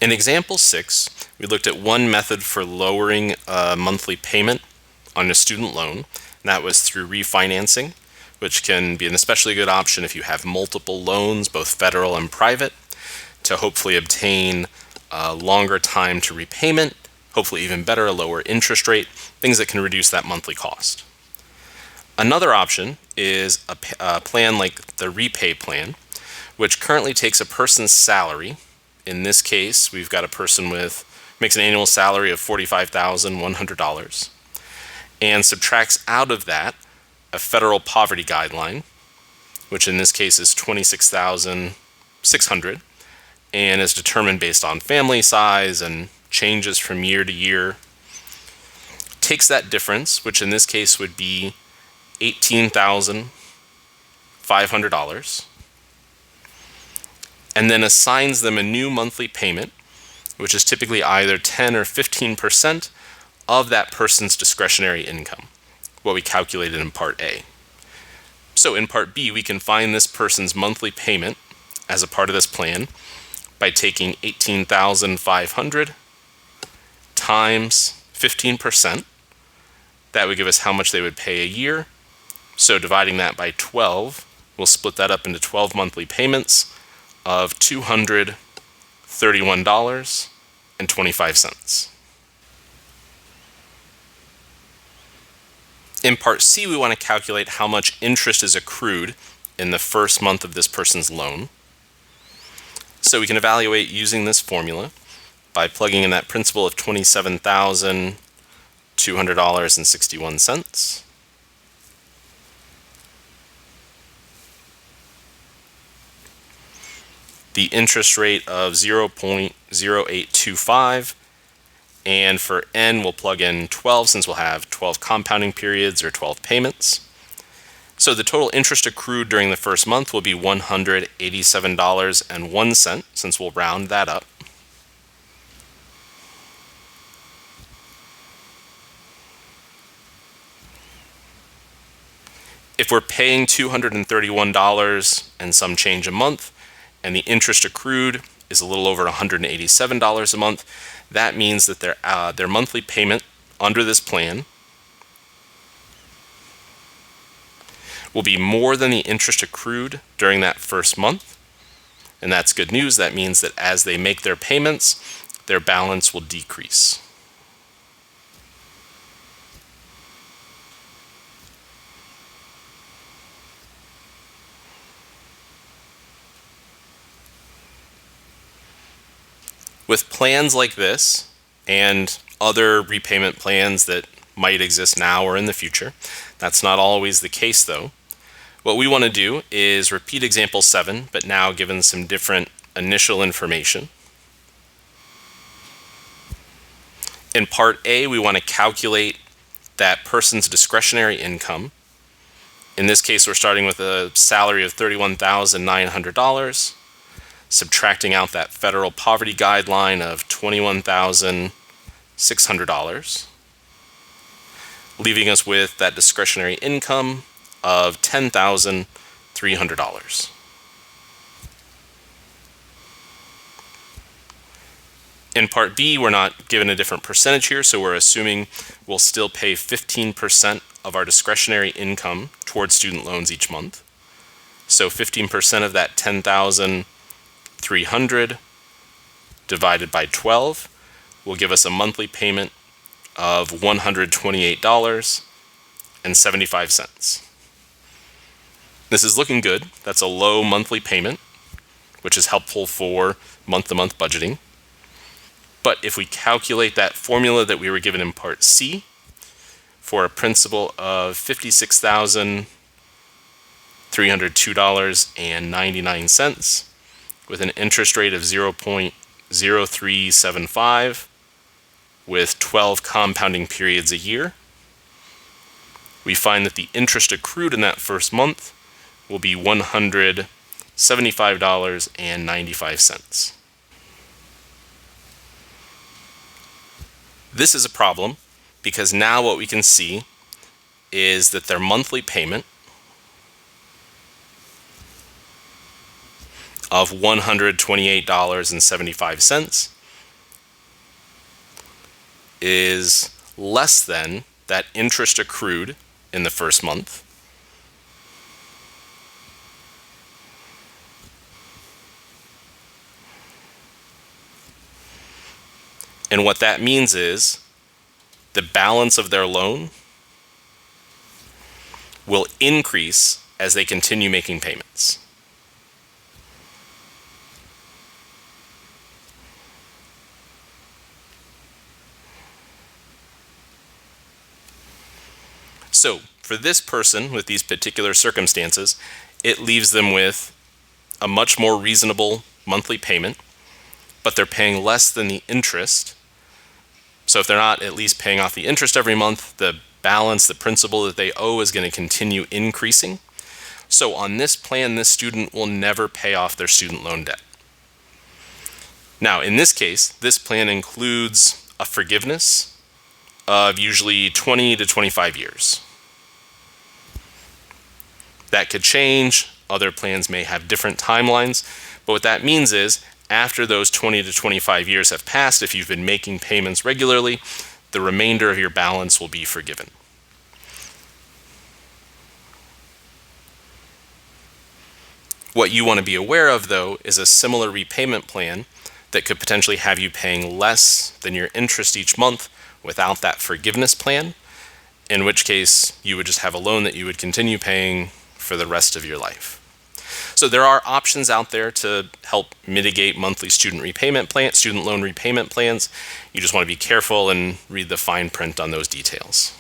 In example 6, we looked at one method for lowering a monthly payment on a student loan, and that was through refinancing, which can be an especially good option if you have multiple loans, both federal and private, to hopefully obtain a longer time to repayment, hopefully even better, a lower interest rate, things that can reduce that monthly cost. Another option is a plan like the Repay plan, which currently takes a person's salary. In this case, we've got a person makes an annual salary of $45,100 and subtracts out of that a federal poverty guideline, which in this case is $26,600 and is determined based on family size and changes from year to year. Takes that difference, which in this case would be $18,500, and then assigns them a new monthly payment, which is typically either 10 or 15% of that person's discretionary income, what we calculated in Part A. So in Part B, we can find this person's monthly payment as a part of this plan by taking $18,500 times 15%. That would give us how much they would pay a year. So dividing that by 12, we'll split that up into 12 monthly payments of $231.25. In Part C, we want to calculate how much interest is accrued in the first month of this person's loan. So we can evaluate using this formula by plugging in that principal of $27,200.61. The interest rate of 0.0825, and for n we'll plug in 12 since we'll have 12 compounding periods or 12 payments. So the total interest accrued during the first month will be $187.01 since we'll round that up. If we're paying $231 and some change a month, and the interest accrued is a little over $187 a month, that means that their monthly payment under this plan will be more than the interest accrued during that first month. And that's good news. That means that as they make their payments, their balance will decrease. With plans like this and other repayment plans that might exist now or in the future, that's not always the case though. What we want to do is repeat example 7, but now given some different initial information. In Part A, we want to calculate that person's discretionary income. In this case, we're starting with a salary of $31,900. Subtracting out that federal poverty guideline of $21,600, leaving us with that discretionary income of $10,300. In Part B, we're not given a different percentage here, so we're assuming we'll still pay 15% of our discretionary income towards student loans each month. So 15% of that $10,300 divided by 12 will give us a monthly payment of $128.75. This is looking good. That's a low monthly payment, which is helpful for month-to-month budgeting. But if we calculate that formula that we were given in Part C for a principal of $56,302.99 with an interest rate of 0.0375 with 12 compounding periods a year, we find that the interest accrued in that first month will be $175.95. This is a problem because now what we can see is that their monthly payment of $128.75 is less than that interest accrued in the first month. And what that means is the balance of their loan will increase as they continue making payments. So for this person with these particular circumstances, it leaves them with a much more reasonable monthly payment, but they're paying less than the interest. So if they're not at least paying off the interest every month, the balance, the principal that they owe is going to continue increasing. So on this plan, this student will never pay off their student loan debt. Now, in this case, this plan includes a forgiveness of usually 20 to 25 years. That could change. Other plans may have different timelines. But what that means is, after those 20 to 25 years have passed, if you've been making payments regularly, the remainder of your balance will be forgiven. What you want to be aware of, though, is a similar repayment plan that could potentially have you paying less than your interest each month without that forgiveness plan, in which case you would just have a loan that you would continue paying for the rest of your life. So there are options out there to help mitigate monthly student loan repayment plans. You just want to be careful and read the fine print on those details.